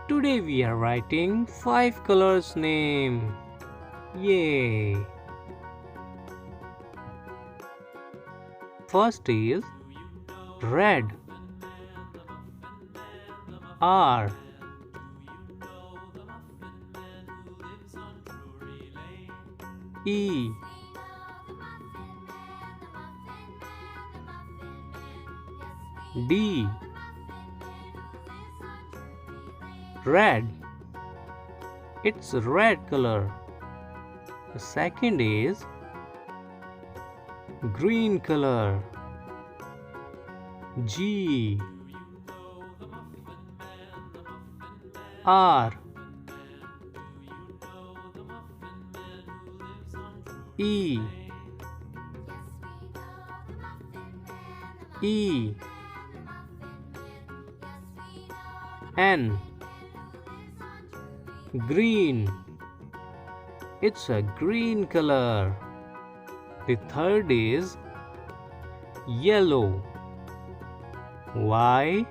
Today we are writing 5 colors name. Yay! First is red. R. E. D. Red. It's red color. The second is green color. G. R. E. E. N. Green. It's a green color. The third is yellow. Y.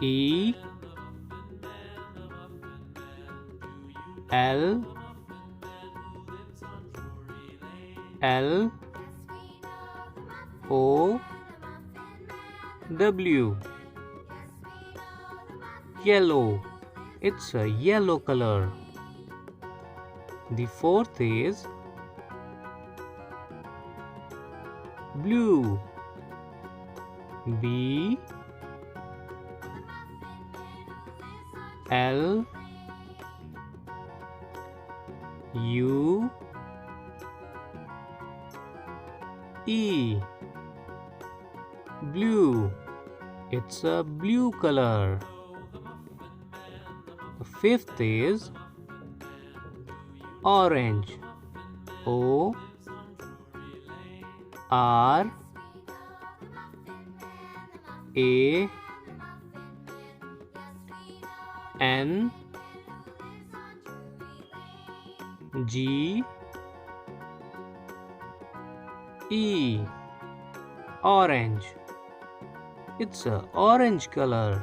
E. L. L. O. W. Yellow. It's a yellow color. The fourth is blue. B. L. U. E. Blue. It's a blue color. The fifth is orange. O. R. A. N. G. E. Orange. It's a orange color.